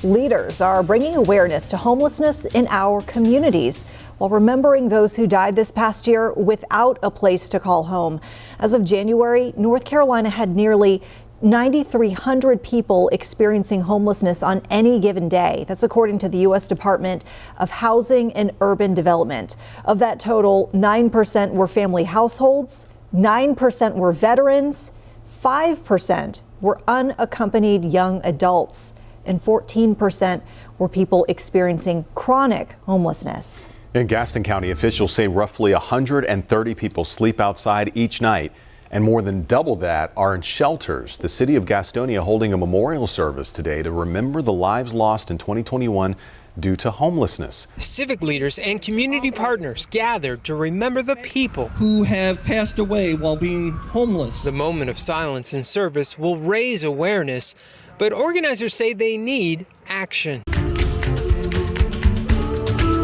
Leaders are bringing awareness to homelessness in our communities while remembering those who died this past year without a place to call home. As of January, North Carolina had nearly 9,300 people experiencing homelessness on any given day. That's according to the U.S. Department of Housing and Urban Development. Of that total, 9% were family households, 9% were veterans, 5% were unaccompanied young adults, and 14% were people experiencing chronic homelessness. In Gaston County, officials say roughly 130 people sleep outside each night, and more than double that are in shelters. The city of Gastonia holding a memorial service today to remember the lives lost in 2021 due to homelessness. Civic leaders and community partners gathered to remember the people who have passed away while being homeless. The moment of silence and service will raise awareness, but organizers say they need action.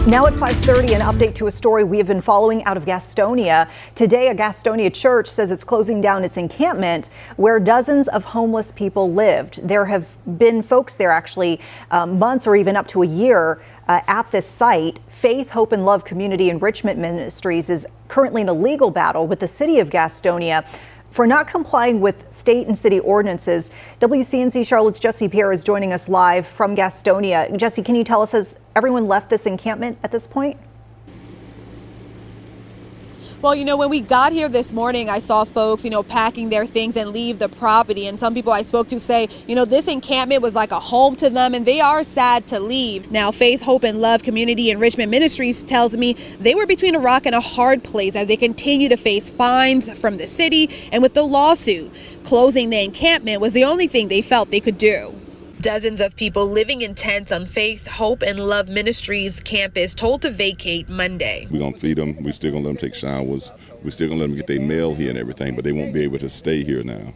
Now at 5:30, an update to a story we have been following out of Gastonia. Today, a Gastonia church says it's closing down its encampment where dozens of homeless people lived. There have been folks there actually months or even up to a year at this site. Faith, Hope and Love Community Enrichment Ministries is currently in a legal battle with the city of Gastonia for not complying with state and city ordinances. WCNC Charlotte's Jesse Pierre is joining us live from Gastonia. Jesse, can you tell us, has everyone left this encampment at this point? Well, when we got here this morning, I saw folks, packing their things and leave the property. And some people I spoke to say, this encampment was like a home to them and they are sad to leave. Now, Faith, Hope and Love Community Enrichment Ministries tells me they were between a rock and a hard place as they continue to face fines from the city. And with the lawsuit, closing the encampment was the only thing they felt they could do. Dozens of people living in tents on Faith, Hope and Love Ministries campus told to vacate Monday. We're going to feed them. We're still going to let them take showers. We're still going to let them get their mail here and everything, but they won't be able to stay here now,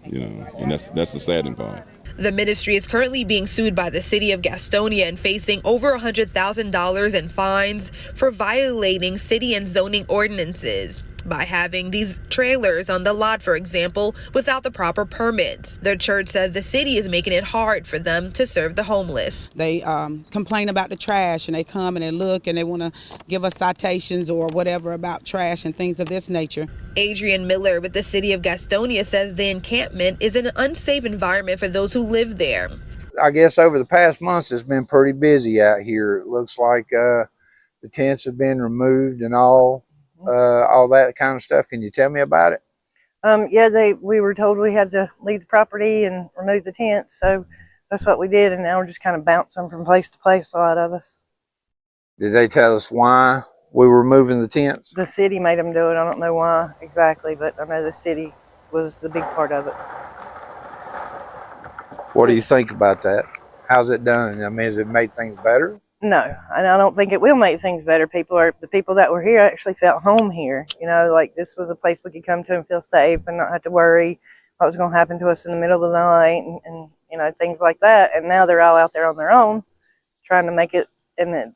and that's the saddening part. The ministry is currently being sued by the city of Gastonia and facing over $100,000 in fines for violating city and zoning ordinances by having these trailers on the lot, for example, without the proper permits. Their church says the city is making it hard for them to serve the homeless. They complain about the trash and they come and they look and they want to give us citations or whatever about trash and things of this nature. Adrian Miller with the city of Gastonia says the encampment is an unsafe environment for those who live there. I guess over the past months it's been pretty busy out here. It looks like the tents have been removed and all that kind of stuff. Can you tell me about it? Yeah, we were told we had to leave the property and remove the tents, so that's what we did, and now we're just kind of bouncing from place to place, a lot of us. Did they tell us why we were moving the tents? The city made them do it. I don't know why exactly, but I know the city was the big part of it. What do you think about that? How's it done? I mean, has it made things better? No, and I don't think it will make things better. The people that were here actually felt home here. Like this was a place we could come to and feel safe and not have to worry what was going to happen to us in the middle of the night and things like that. And now they're all out there on their own trying to make it, and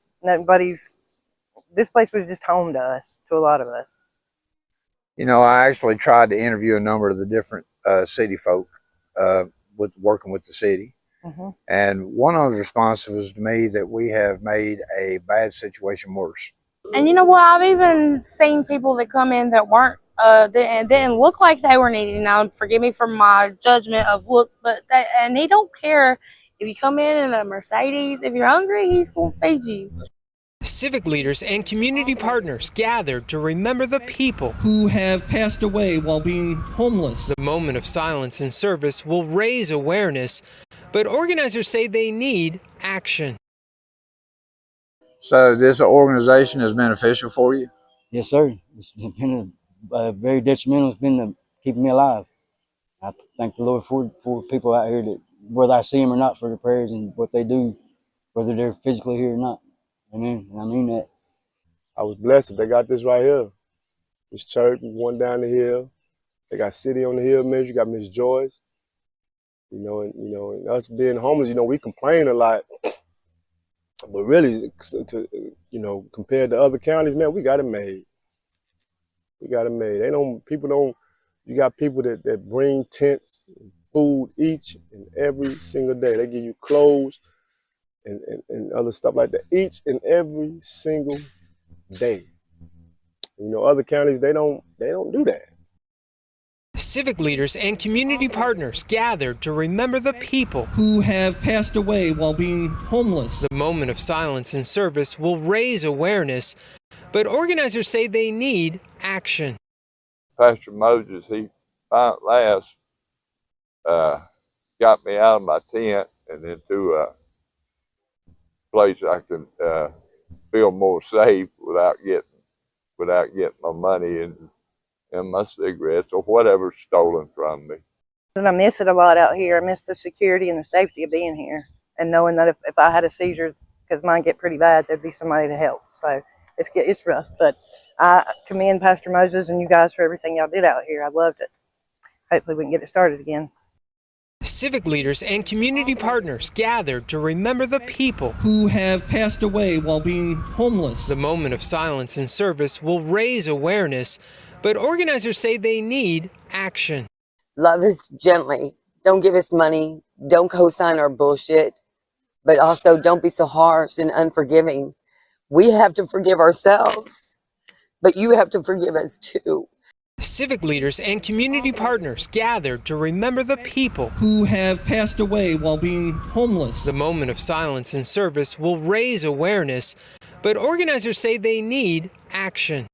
this place was just home to us, to a lot of us. I actually tried to interview a number of the different city folk with working with the city. Mm-hmm. And one of the responses was to me that we have made a bad situation worse. And you know what? I've even seen people that come in that weren't, didn't look like they were needing. Now, forgive me for my judgment of look, but he don't care if you come in a Mercedes. If you're hungry, he's gonna feed you. Civic leaders and community partners gathered to remember the people who have passed away while being homeless. The moment of silence and service will raise awareness, but organizers say they need action. So this organization is beneficial for you? Yes, sir. It's been very detrimental. It's been keeping me alive. I thank the Lord for people out here that, whether I see them or not, for their prayers and what they do, whether they're physically here or not. Amen. And I mean that. I was blessed that they got this right here. This church, one down the hill. They got City on the Hill Ministry, got Miss Joyce. And us being homeless, we complain a lot. But really, compared to other counties, man, we got it made. We got it made. You got people that bring tents, food each and every single day. They give you clothes. and other stuff like that each and every single day. You know, other counties, they don't do that. Civic leaders and community partners gathered to remember the people who have passed away while being homeless. The moment of silence and service will raise awareness, but organizers say they need action. Pastor Moses, he last got me out of my tent and into a place I can feel more safe without getting my money and my cigarettes or whatever's stolen from me. And I miss it a lot out here. I miss the security and the safety of being here and knowing that if I had a seizure, because mine get pretty bad, there'd be somebody to help. So it's rough, but I commend Pastor Moses and you guys for everything y'all did out here. I loved it. Hopefully we can get it started again. Civic leaders and community partners gathered to remember the people who have passed away while being homeless. The moment of silence and service will raise awareness, but organizers say they need action. Love us gently. Don't give us money. Don't co-sign our bullshit. But also don't be so harsh and unforgiving. We have to forgive ourselves, but you have to forgive us too. Civic leaders and community partners gathered to remember the people who have passed away while being homeless. The moment of silence and service will raise awareness, but organizers say they need action.